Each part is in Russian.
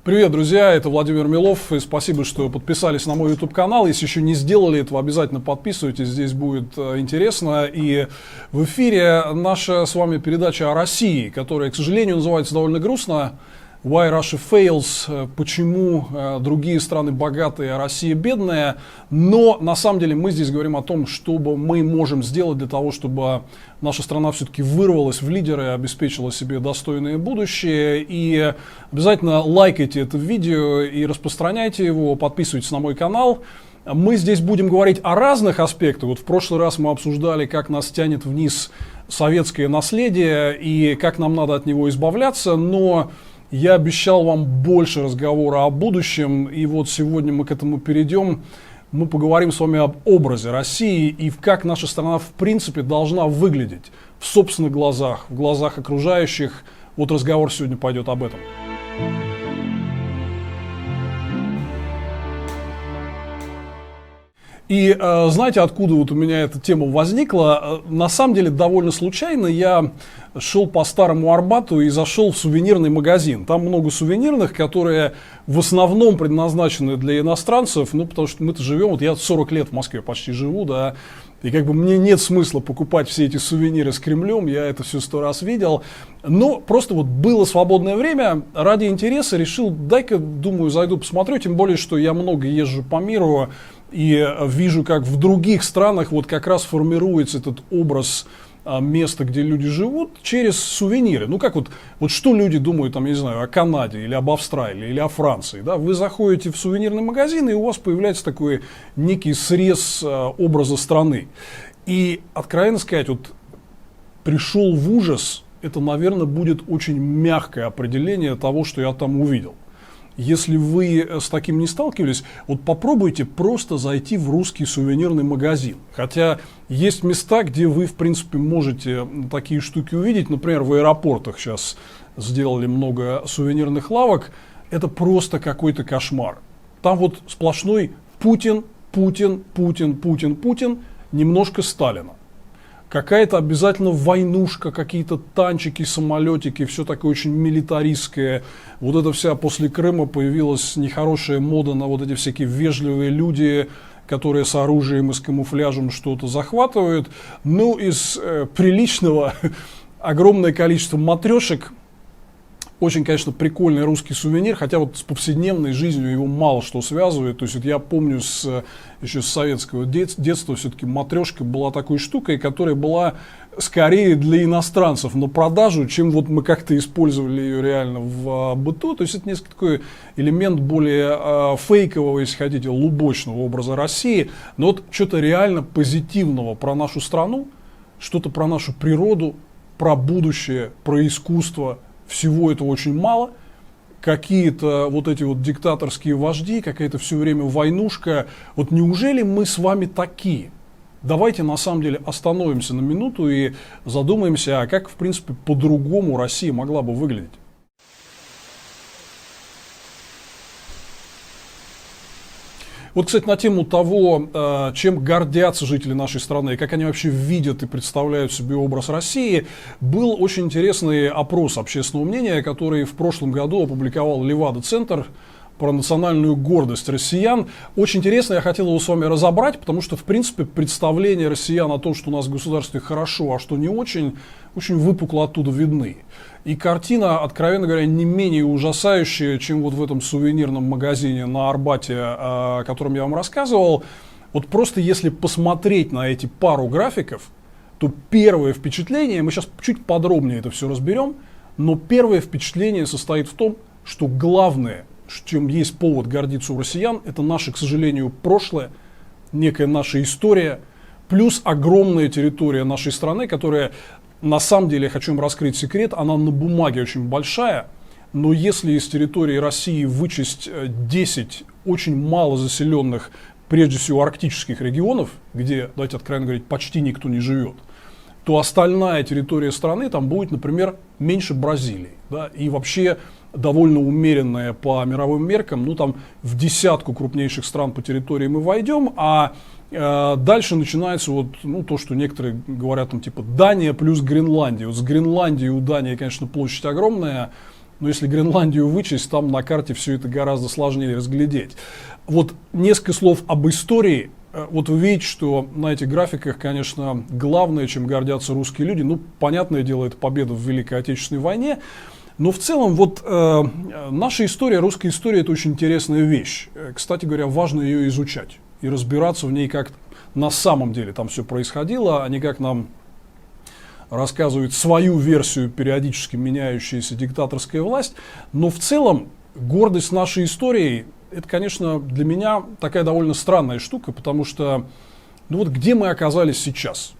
Привет, друзья, это Владимир Милов, и спасибо, что подписались на мой YouTube-канал. Если еще не сделали этого, обязательно подписывайтесь, здесь будет интересно. И в эфире наша с вами передача о России, которая, к сожалению, называется довольно грустно. Why Russia Fails, почему другие страны богатые, а Россия бедная. Но на самом деле мы здесь говорим о том, что мы можем сделать для того, чтобы наша страна все-таки вырвалась в лидеры, обеспечила себе достойное будущее. И обязательно лайкайте это видео и распространяйте его, подписывайтесь на мой канал. Мы здесь будем говорить о разных аспектах. Вот в прошлый раз мы обсуждали, как нас тянет вниз советское наследие и как нам надо от него избавляться, но я обещал вам больше разговора о будущем, и вот сегодня мы к этому перейдем. Мы поговорим с вами об образе России и как наша страна в принципе должна выглядеть в собственных глазах, в глазах окружающих. Вот разговор сегодня пойдет об этом. И знаете, откуда вот у меня эта тема возникла? На самом деле, довольно случайно я шел по Старому Арбату и зашел в сувенирный магазин. Там много сувенирных, которые в основном предназначены для иностранцев, ну, потому что мы-то живем, вот я 40 лет в Москве почти живу, да, и как бы мне нет смысла покупать все эти сувениры с Кремлем, я это все 100 раз видел. Но просто вот было свободное время, ради интереса решил, дай-ка, думаю, зайду посмотрю, тем более, что я много езжу по миру, и вижу, как в других странах вот как раз формируется этот образ места, где люди живут, через сувениры. Ну как вот что люди думают, там, я не знаю, о Канаде, или об Австралии, или о Франции. Да? Вы заходите в сувенирный магазин, и у вас появляется такой некий срез образа страны. И, откровенно сказать, вот пришел в ужас, это, наверное, будет очень мягкое определение того, что я там увидел. Если вы с таким не сталкивались, вот попробуйте просто зайти в русский сувенирный магазин. Хотя есть места, где вы, в принципе, можете такие штуки увидеть. Например, в аэропортах сейчас сделали много сувенирных лавок. Это просто какой-то кошмар. Там вот сплошной Путин, Путин, Путин, Путин, Путин, немножко Сталина. Какая-то обязательно войнушка, какие-то танчики, самолетики, все такое очень милитаристское. Вот это вся после Крыма появилась нехорошая мода на вот эти всякие вежливые люди, которые с оружием и с камуфляжем что-то захватывают. Ну, из приличного огромное количество матрешек. Очень, конечно, прикольный русский сувенир, хотя вот с повседневной жизнью его мало что связывает. То есть вот я помню еще с советского детства все-таки матрешка была такой штукой, которая была скорее для иностранцев на продажу, чем вот мы как-то использовали ее реально в быту. То есть это несколько такой элемент более фейкового, если хотите, лубочного образа России. Но вот что-то реально позитивного про нашу страну, что-то про нашу природу, про будущее, про искусство. Всего этого очень мало. Какие-то вот эти вот диктаторские вожди, какая-то все время войнушка. Вот неужели мы с вами такие? Давайте на самом деле остановимся на минуту и задумаемся, а как, в принципе, по-другому Россия могла бы выглядеть. Вот, кстати, на тему того, чем гордятся жители нашей страны, как они вообще видят и представляют себе образ России, был очень интересный опрос общественного мнения, который в прошлом году опубликовал Левада-центр про национальную гордость россиян. Очень интересно, я хотел его с вами разобрать, потому что, в принципе, представление россиян о том, что у нас в государстве хорошо, а что не очень, очень выпукло оттуда видны. И картина, откровенно говоря, не менее ужасающая, чем вот в этом сувенирном магазине на Арбате, о котором я вам рассказывал. Вот просто если посмотреть на эти пару графиков, то первое впечатление, мы сейчас чуть подробнее это все разберем, но первое впечатление состоит в том, что главное, чем есть повод гордиться у россиян, это наше, к сожалению, прошлое, некая наша история, плюс огромная территория нашей страны, которая, на самом деле, я хочу вам раскрыть секрет, она на бумаге очень большая, но если из территории России вычесть 10 очень мало заселенных, прежде всего, арктических регионов, где, давайте откровенно говорить, почти никто не живет, то остальная территория страны там будет, например, меньше Бразилии. Да, и вообще довольно умеренная по мировым меркам, ну там в десятку крупнейших стран по территории мы войдем, а дальше начинается вот, ну, то, что некоторые говорят, там, типа Дания плюс Гренландия. Вот с Гренландией у Дании, конечно, площадь огромная, Но если Гренландию вычесть, там на карте все это гораздо сложнее разглядеть. Вот несколько слов об истории. Вот вы видите, что на этих графиках, конечно, главное, чем гордятся русские люди, ну, понятное дело, это победа в Великой Отечественной войне. Но в целом, вот наша история, русская история, это очень интересная вещь. Кстати говоря, важно ее изучать и разбираться в ней, как на самом деле там все происходило, а не как нам рассказывает свою версию периодически меняющаяся диктаторская власть. Но в целом гордость нашей историей, это, конечно, для меня такая довольно странная штука, потому что, ну вот где мы оказались сейчас,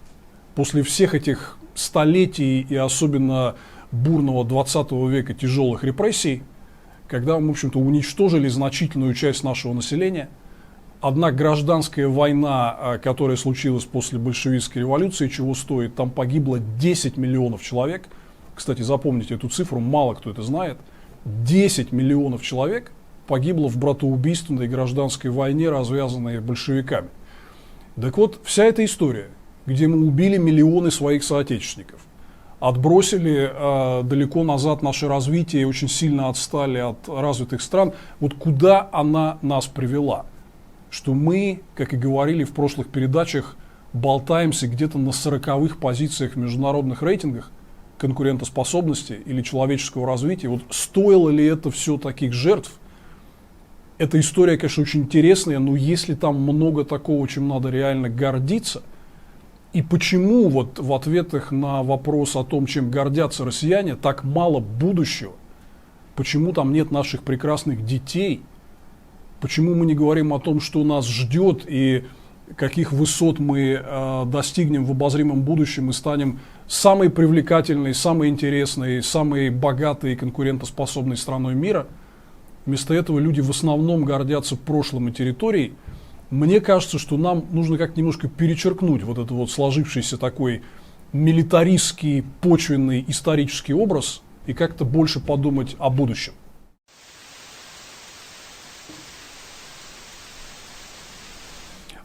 после всех этих столетий и особенно бурного 20 века тяжелых репрессий, когда мы, в общем-то, уничтожили значительную часть нашего населения. Одна гражданская война, которая случилась после большевистской революции, чего стоит, там погибло 10 миллионов человек. Кстати, запомните эту цифру, мало кто это знает. 10 миллионов человек погибло в братоубийственной гражданской войне, развязанной большевиками. Так вот, вся эта история, где мы убили миллионы своих соотечественников, отбросили далеко назад наше развитие и очень сильно отстали от развитых стран, вот куда она нас привела? Что мы, как и говорили в прошлых передачах, болтаемся где-то на 40-х позициях в международных рейтингах конкурентоспособности или человеческого развития. Вот стоило ли это все таких жертв? Эта история, конечно, очень интересная, но если там много такого, чем надо реально гордиться, и почему вот в ответах на вопрос о том, чем гордятся россияне, так мало будущего, почему там нет наших прекрасных детей, почему мы не говорим о том, что нас ждет и каких высот мы достигнем в обозримом будущем и станем самой привлекательной, самой интересной, самой богатой и конкурентоспособной страной мира. Вместо этого люди в основном гордятся прошлым и территорией. Мне кажется, что нам нужно как-то немножко перечеркнуть вот этот вот сложившийся такой милитаристский, почвенный, исторический образ и как-то больше подумать о будущем.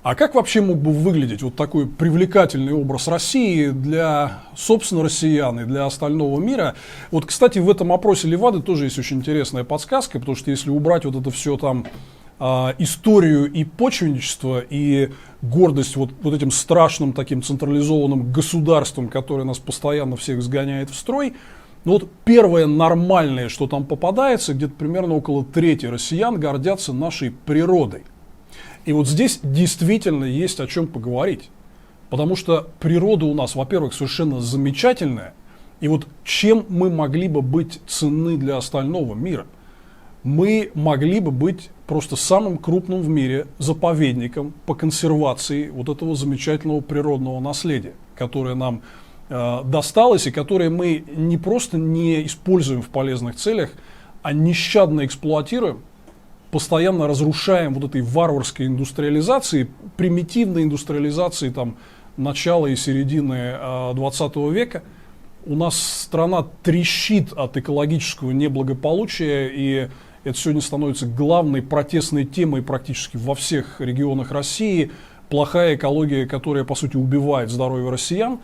А как вообще мог бы выглядеть вот такой привлекательный образ России для, собственно, россиян и для остального мира? Вот, кстати, в этом опросе Левады тоже есть очень интересная подсказка, потому что если убрать вот это все там историю и почвенничество, и гордость вот этим страшным таким централизованным государством, которое нас постоянно всех сгоняет в строй, ну вот первое нормальное, что там попадается, где-то примерно около трети россиян гордятся нашей природой. И вот здесь действительно есть о чем поговорить. Потому что природа у нас, во-первых, совершенно замечательная. И вот чем мы могли бы быть ценны для остального мира? Мы могли бы быть просто самым крупным в мире заповедником по консервации вот этого замечательного природного наследия, которое нам досталось и которое мы не просто не используем в полезных целях, а нещадно эксплуатируем, постоянно разрушаем вот этой варварской индустриализации, примитивной индустриализации там, начала и середины 20 века. У нас страна трещит от экологического неблагополучия, и это сегодня становится главной протестной темой практически во всех регионах России. Плохая экология, которая, по сути, убивает здоровье россиян.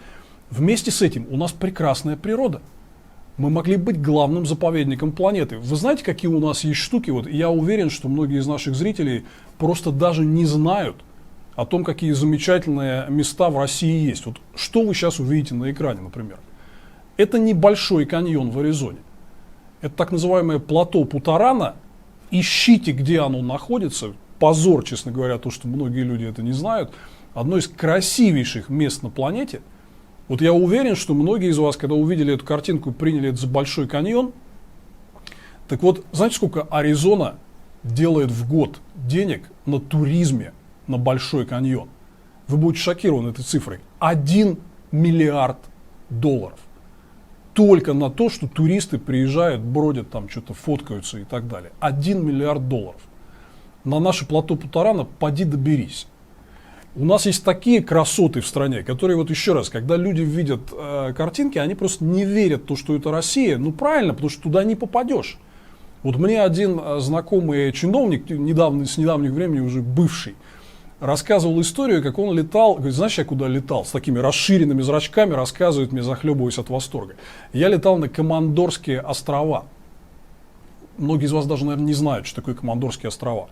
Вместе с этим у нас прекрасная природа. Мы могли быть главным заповедником планеты. Вы знаете, какие у нас есть штуки? Вот я уверен, что многие из наших зрителей просто даже не знают о том, какие замечательные места в России есть. Вот что вы сейчас увидите на экране, например. Это небольшой каньон в Аризоне. Это так называемое плато Путарана. Ищите, где оно находится. Позор, честно говоря, то, что многие люди это не знают. Одно из красивейших мест на планете. Вот я уверен, что многие из вас, когда увидели эту картинку, приняли это за Большой каньон. Так вот, знаете, сколько Аризона делает в год денег на туризме на Большой каньон? Вы будете шокированы этой цифрой. 1 миллиард долларов. Только на то, что туристы приезжают, бродят там, что-то фоткаются и так далее. 1 миллиард долларов. На наше плато Путарана поди доберись. У нас есть такие красоты в стране, которые, вот еще раз, когда люди видят картинки, они просто не верят в то, что это Россия. Ну правильно, потому что туда не попадешь. Вот мне один знакомый чиновник, с недавних времени уже бывший, рассказывал историю, как он летал. Говорит, знаешь, я куда летал? С такими расширенными зрачками, рассказывает мне, захлебываясь от восторга. Я летал на Командорские острова. многие из вас даже, наверное, не знают, что такое Командорские острова.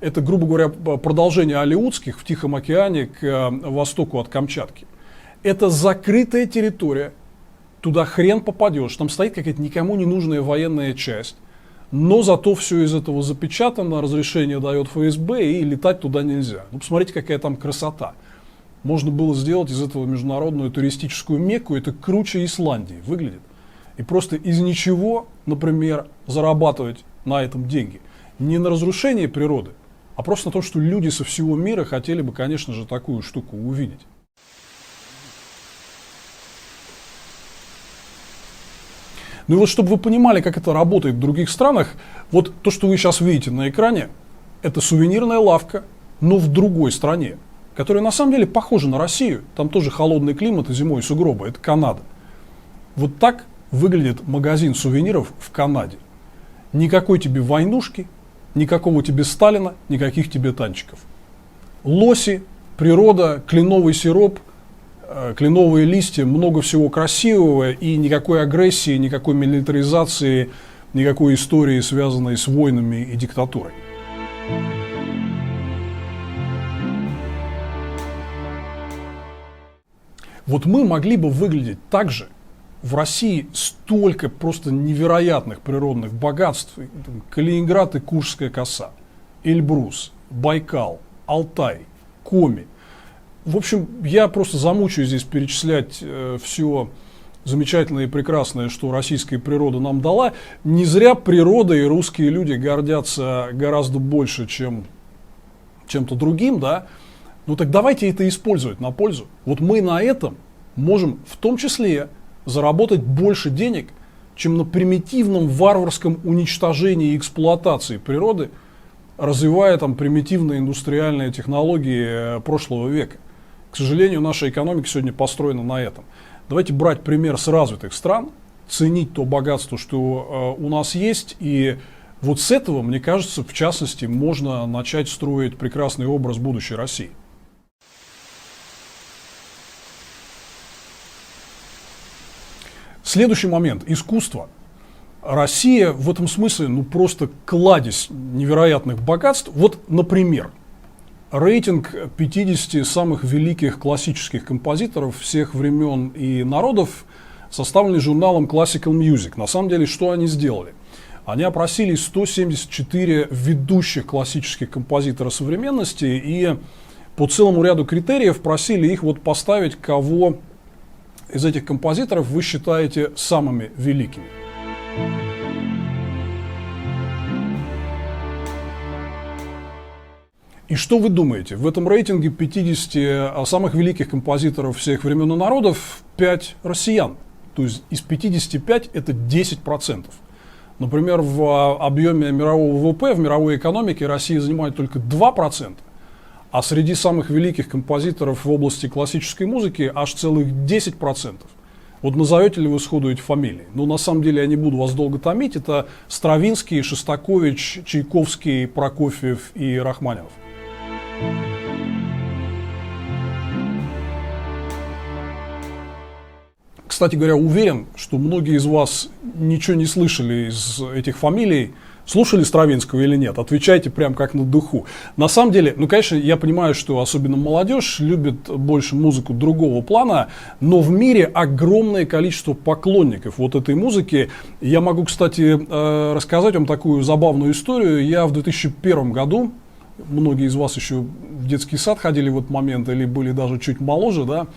Это, грубо говоря, продолжение Алеутских в Тихом океане к востоку от Камчатки. Это закрытая территория, туда хрен попадешь, там стоит какая-то никому не нужная военная часть, но зато все из этого запечатано, разрешение дает ФСБ, и летать туда нельзя. Ну, посмотрите, какая там красота. Можно было сделать из этого международную туристическую Мекку, это круче Исландии выглядит. И просто из ничего, например, зарабатывать на этом деньги. Не на разрушении природы, а просто на том, что люди со всего мира хотели бы, конечно же, такую штуку увидеть. Ну и вот, чтобы вы понимали, как это работает в других странах, вот то, что вы сейчас видите на экране, это сувенирная лавка, но в другой стране, которая на самом деле похожа на Россию. Там тоже холодный климат и зимой сугробы. Это Канада. Вот так выглядит магазин сувениров в Канаде. Никакой тебе войнушки, никакого тебе Сталина, никаких тебе танчиков. Лоси, природа, кленовый сироп, кленовые листья, много всего красивого и никакой агрессии, никакой милитаризации, никакой истории, связанной с войнами и диктатурой. Вот мы могли бы выглядеть так же. В России столько просто невероятных природных богатств. Калининград и Куршская коса, Эльбрус, Байкал, Алтай, Коми. В общем, я просто замучаюсь здесь перечислять все замечательное и прекрасное, что российская природа нам дала. Не зря природа и русские люди гордятся гораздо больше, чем чем-то другим, да? Ну так давайте это использовать на пользу. Вот мы на этом можем в том числе заработать больше денег, чем на примитивном варварском уничтожении и эксплуатации природы, развивая там примитивные индустриальные технологии прошлого века. К сожалению, наша экономика сегодня построена на этом. Давайте брать пример с развитых стран, ценить то богатство, что у нас есть, и вот с этого, мне кажется, в частности, можно начать строить прекрасный образ будущей России. Следующий момент. Искусство. Россия в этом смысле просто кладезь невероятных богатств. Вот, например, рейтинг 50 самых великих классических композиторов всех времен и народов, составленный журналом Classical Music. На самом деле, что они сделали? Они опросили 174 ведущих классических композитора современности и по целому ряду критериев просили их поставить, кого из этих композиторов вы считаете самыми великими. И что вы думаете? В этом рейтинге 50 самых великих композиторов всех времен и народов 5 россиян. То есть из 55 это 10%. Например, в объеме мирового ВВП, в мировой экономике Россия занимает только 2%. А среди самых великих композиторов в области классической музыки аж целых 10%. Вот назовете ли вы сходу эти фамилии? Ну, на самом деле, я не буду вас долго томить. Это Стравинский, Шостакович, Чайковский, Прокофьев и Рахманинов. Кстати говоря, уверен, что многие из вас ничего не слышали из этих фамилий. Слушали Стравинского или нет? Отвечайте прям как на духу. На самом деле, конечно, я понимаю, что особенно молодежь любит больше музыку другого плана, но в мире огромное количество поклонников вот этой музыки. Я могу, кстати, рассказать вам такую забавную историю. Я в 2001 году, многие из вас еще в детский сад ходили в этот момент или были даже чуть моложе, да,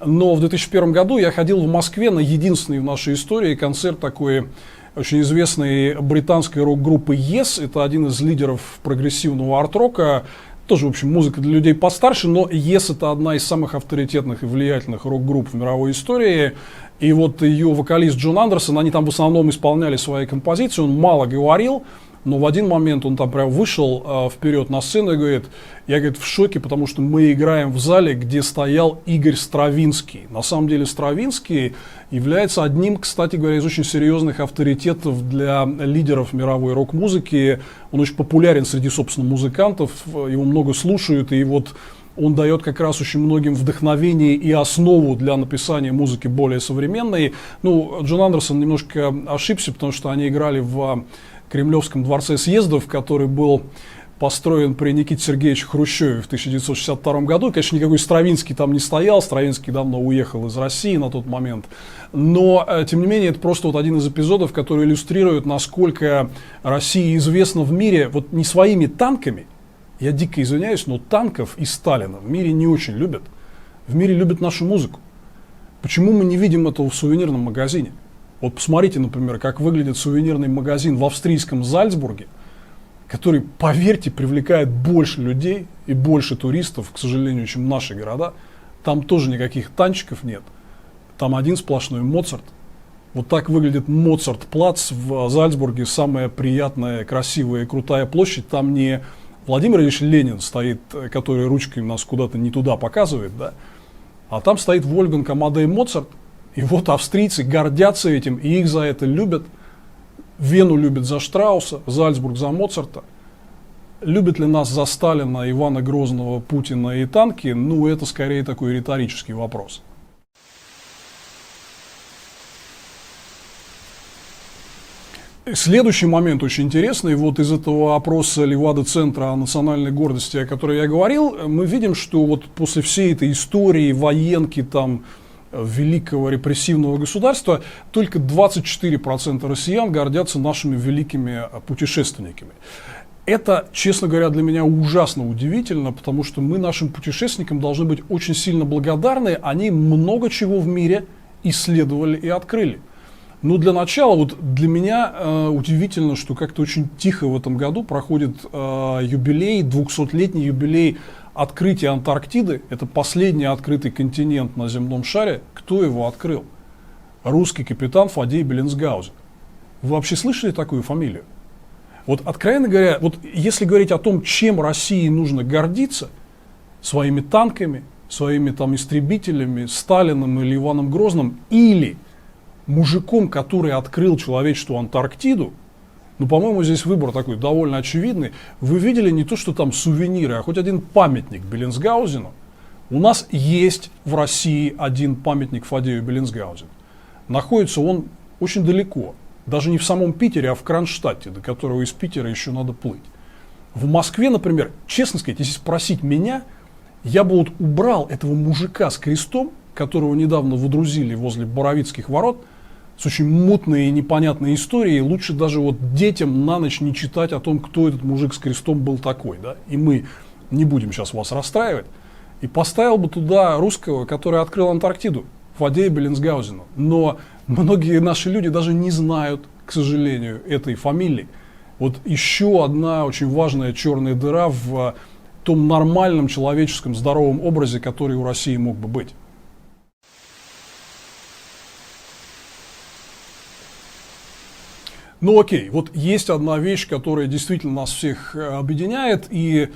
но в 2001 году я ходил в Москве на единственный в нашей истории концерт такой очень известной британской рок-группы Yes. Это один из лидеров прогрессивного арт-рока. Тоже, в общем, музыка для людей постарше, но Yes — это одна из самых авторитетных и влиятельных рок-групп в мировой истории. И вот ее вокалист Джон Андерсон, они там в основном исполняли свои композиции, он мало говорил, но в один момент он там прям вышел вперед на сцену и говорит: я, говорит, в шоке, потому что мы играем в зале, где стоял Игорь Стравинский. На самом деле Стравинский является одним, кстати говоря, из очень серьезных авторитетов для лидеров мировой рок-музыки. Он очень популярен среди, собственно, музыкантов, его много слушают, и вот он дает как раз очень многим вдохновение и основу для написания музыки более современной. Ну, Джон Андерсон немножко ошибся, потому что они играли в Кремлевском дворце съездов, который был построен при Никите Сергеевиче Хрущеве в 1962 году. Конечно, никакой Стравинский там не стоял, Стравинский давно уехал из России на тот момент. Но, тем не менее, это просто вот один из эпизодов, который иллюстрирует, насколько Россия известна в мире вот не своими танками. Я дико извиняюсь, но танков и Сталина в мире не очень любят. В мире любят нашу музыку. Почему мы не видим этого в сувенирном магазине? Вот посмотрите, например, как выглядит сувенирный магазин в австрийском Зальцбурге, который, поверьте, привлекает больше людей и больше туристов, к сожалению, чем наши города. Там тоже никаких танчиков нет. Там один сплошной Моцарт. Вот так выглядит Моцарт-плац в Зальцбурге. Самая приятная, красивая и крутая площадь. Там не Владимир Ильич Ленин стоит, который ручкой нас куда-то не туда показывает, да? А там стоит Вольфганг Амадей Моцарт. И вот австрийцы гордятся этим, и их за это любят. Вену любят за Штрауса, Зальцбург за Моцарта. Любят ли нас за Сталина, Ивана Грозного, Путина и танки? Ну, это скорее такой риторический вопрос. Следующий момент очень интересный. Вот из этого опроса Левада-центра о национальной гордости, о которой я говорил, мы видим, что вот после всей этой истории, военки там, великого репрессивного государства, только 24% россиян гордятся нашими великими путешественниками. Это, честно говоря, для меня ужасно удивительно, потому что мы нашим путешественникам должны быть очень сильно благодарны. Они много чего в мире исследовали и открыли. Но для начала, вот для меня удивительно, что как-то очень тихо в этом году проходит юбилей, 200-летний юбилей открытия Антарктиды. Это последний открытый континент на земном шаре. Кто его открыл? Русский капитан Фадей Беллинсгаузен. Вы вообще слышали такую фамилию? Вот, откровенно говоря, вот если говорить о том, чем России нужно гордиться, своими танками, своими там истребителями, Сталиным или Иваном Грозным, или мужиком, который открыл человечеству Антарктиду, ну, по-моему, здесь выбор такой довольно очевидный. Вы видели не то, что там сувениры, а хоть один памятник Беллинсгаузену. У нас есть в России один памятник Фадею Беллинсгаузену. Находится он очень далеко. Даже не в самом Питере, а в Кронштадте, до которого из Питера еще надо плыть. В Москве, например, честно сказать, если спросить меня, я бы вот убрал этого мужика с крестом, которого недавно водрузили возле Боровицких ворот, с очень мутной и непонятной историей. Лучше даже вот детям на ночь не читать о том, кто этот мужик с крестом был такой. Да? И мы не будем сейчас вас расстраивать. И поставил бы туда русского, который открыл Антарктиду, Фадея Беллинсгаузена. Но многие наши люди даже не знают, к сожалению, этой фамилии. Вот еще одна очень важная черная дыра в том нормальном человеческом здоровом образе, который у России мог бы быть. Ну окей, вот есть одна вещь, которая действительно нас всех объединяет, и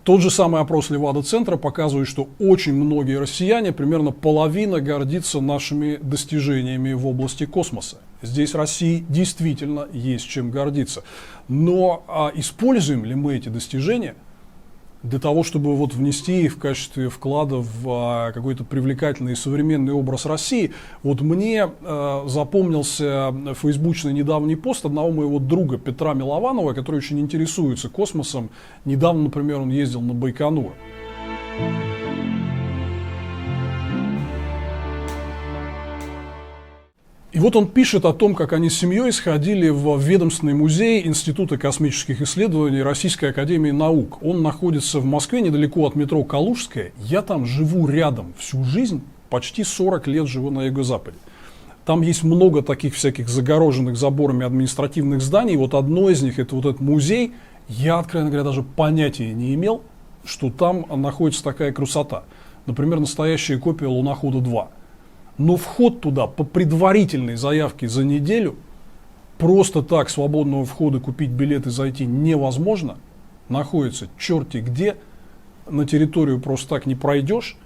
тот же самый опрос Левада-центра показывает, что очень многие россияне, примерно половина, гордится нашими достижениями в области космоса. Здесь России действительно есть чем гордиться. Но используем ли мы эти достижения для того, чтобы вот внести их в качестве вклада в какой-то привлекательный современный образ России? Вот мне запомнился фейсбучный недавний пост одного моего друга Петра Милованова, который очень интересуется космосом. Недавно, например, он ездил на Байконур. И вот он пишет о том, как они с семьей сходили в ведомственный музей Института космических исследований Российской академии наук. Он находится в Москве, недалеко от метро Калужская. Я там живу рядом всю жизнь, почти 40 лет живу на юго-западе. Там есть много таких всяких загороженных заборами административных зданий. Вот одно из них, это вот этот музей. Я, откровенно говоря, даже понятия не имел, что там находится такая красота. Например, настоящая копия Лунохода-2. Но вход туда по предварительной заявке за неделю, просто так свободного входа купить билет и зайти невозможно. Находится черти где, на территорию просто так не пройдешь.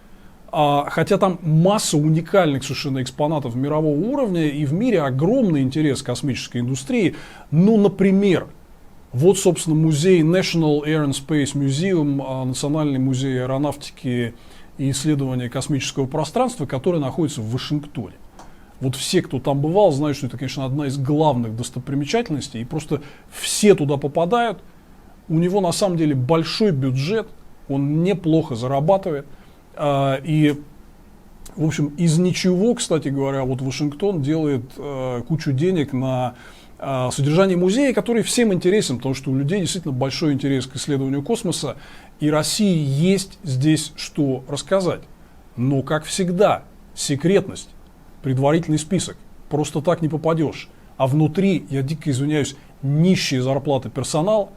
Хотя там масса уникальных совершенно экспонатов мирового уровня, и в мире огромный интерес к космической индустрии. Ну, например, вот, собственно, музей National Air and Space Museum, Национальный музей аэронавтики и исследования космического пространства, который находится в Вашингтоне. Вот все, кто там бывал, знают, что это, конечно, одна из главных достопримечательностей. И просто все туда попадают. У него на самом деле большой бюджет, он неплохо зарабатывает. И, в общем, из ничего, кстати говоря, вот Вашингтон делает кучу денег на содержание музея, который всем интересен, потому что у людей действительно большой интерес к исследованию космоса. И России есть здесь что рассказать. Но, как всегда, секретность, предварительный список. Просто так не попадешь. А внутри, я дико извиняюсь, нищие зарплаты персонал,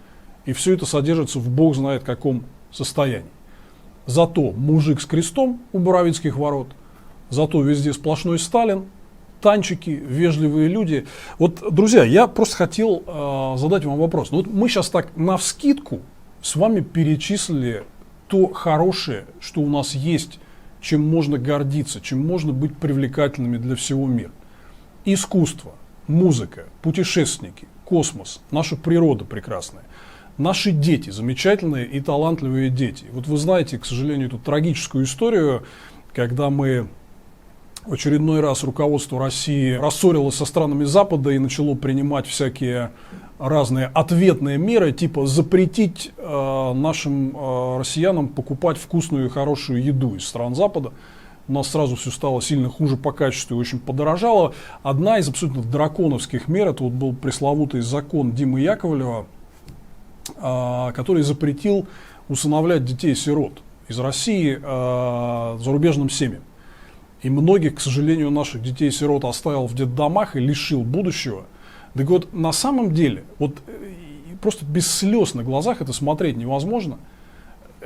и все это содержится в бог знает каком состоянии. Зато мужик с крестом у Боровицких ворот, зато везде сплошной Сталин, танчики, вежливые люди. Вот, друзья, я просто хотел задать вам вопрос. Вот мы сейчас так навскидку с вами перечислили то хорошее, что у нас есть, чем можно гордиться, чем можно быть привлекательными для всего мира. Искусство, музыка, путешественники, космос, наша природа прекрасная, наши дети, замечательные и талантливые дети. Вот вы знаете, к сожалению, эту трагическую историю, когда мы в очередной раз руководство России рассорилось со странами Запада и начало принимать всякие разные ответные меры, типа запретить нашим россиянам покупать вкусную и хорошую еду из стран Запада. У нас сразу все стало сильно хуже по качеству и очень подорожало. Одна из абсолютно драконовских мер, это вот был пресловутый закон Димы Яковлева, который запретил усыновлять детей-сирот из России зарубежным семьям. И многих, к сожалению, наших детей-сирот оставил в детдомах и лишил будущего. Так вот, на самом деле, вот просто без слез на глазах это смотреть невозможно.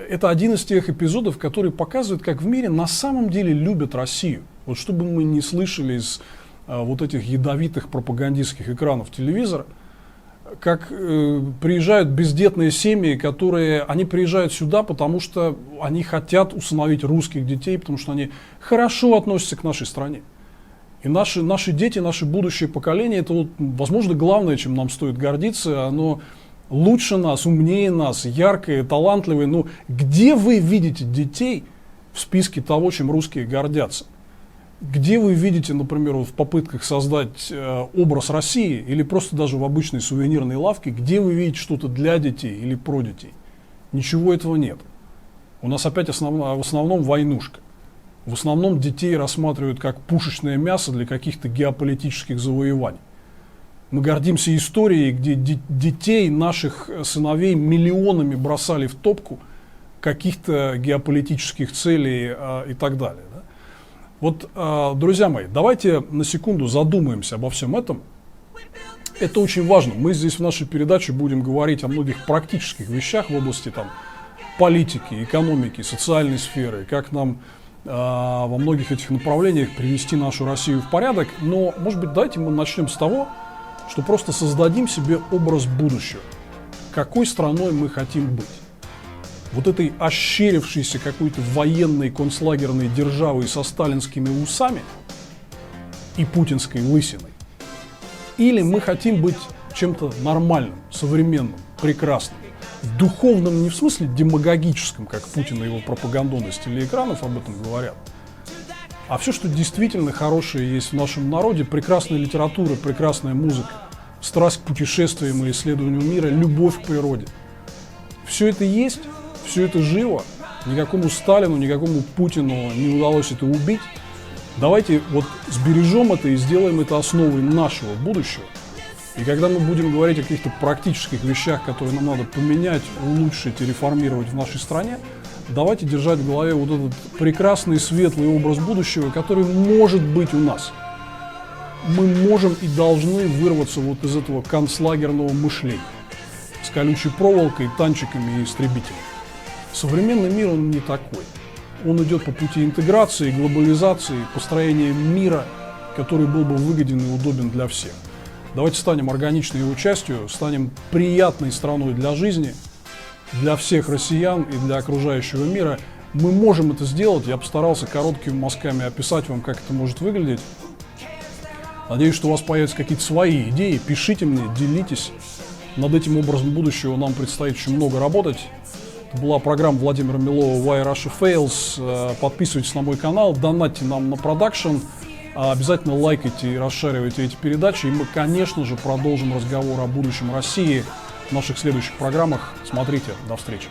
Это один из тех эпизодов, который показывает, как в мире на самом деле любят Россию. Вот что бы мы ни слышали из вот этих ядовитых пропагандистских экранов телевизора, как приезжают бездетные семьи, они приезжают сюда, потому что они хотят усыновить русских детей, потому что они хорошо относятся к нашей стране. И наши дети, наше будущее поколение, это, вот, возможно, главное, чем нам стоит гордиться. Оно лучше нас, умнее нас, яркое, талантливое. Но где вы видите детей в списке того, чем русские гордятся? Где вы видите, например, в попытках создать образ России или просто даже в обычной сувенирной лавке, где вы видите что-то для детей или про детей? Ничего этого нет. У нас опять в основном войнушка. В основном детей рассматривают как пушечное мясо для каких-то геополитических завоеваний. Мы гордимся историей, где детей, наших сыновей миллионами бросали в топку каких-то геополитических целей и так далее. Да? Вот, друзья мои, давайте на секунду задумаемся обо всем этом. Это очень важно. Мы здесь в нашей передаче будем говорить о многих практических вещах в области политики, экономики, социальной сферы, как нам во многих этих направлениях привести нашу Россию в порядок. Но, может быть, давайте мы начнем с того, что просто создадим себе образ будущего. Какой страной мы хотим быть? Вот этой ощерившейся какой-то военной концлагерной державой со сталинскими усами и путинской лысиной? Или мы хотим быть чем-то нормальным, современным, прекрасным? Духовным не в смысле демагогическом, как Путин и его пропагандоны с телеэкранов об этом говорят, а все, что действительно хорошее есть в нашем народе: прекрасная литература, прекрасная музыка, страсть к путешествиям и исследованию мира, любовь к природе. Все это есть, все это живо, никакому Сталину, никакому Путину не удалось это убить. Давайте вот сбережем это и сделаем это основой нашего будущего. И когда мы будем говорить о каких-то практических вещах, которые нам надо поменять, улучшить и реформировать в нашей стране, давайте держать в голове вот этот прекрасный, светлый образ будущего, который может быть у нас. Мы можем и должны вырваться вот из этого концлагерного мышления с колючей проволокой, танчиками и истребителями. Современный мир, он не такой. Он идет по пути интеграции, глобализации, построения мира, который был бы выгоден и удобен для всех. Давайте станем органичной его частью, станем приятной страной для жизни, для всех россиян и для окружающего мира. Мы можем это сделать. Я постарался короткими мазками описать вам, как это может выглядеть. Надеюсь, что у вас появятся какие-то свои идеи. Пишите мне, делитесь. Над этим образом будущего нам предстоит еще много работать. Это была программа Владимира Милова «Why Russia Fails». Подписывайтесь на мой канал, донатьте нам на продакшн. Обязательно лайкайте и расшаривайте эти передачи. И мы, конечно же, продолжим разговор о будущем России в наших следующих программах. Смотрите. До встречи.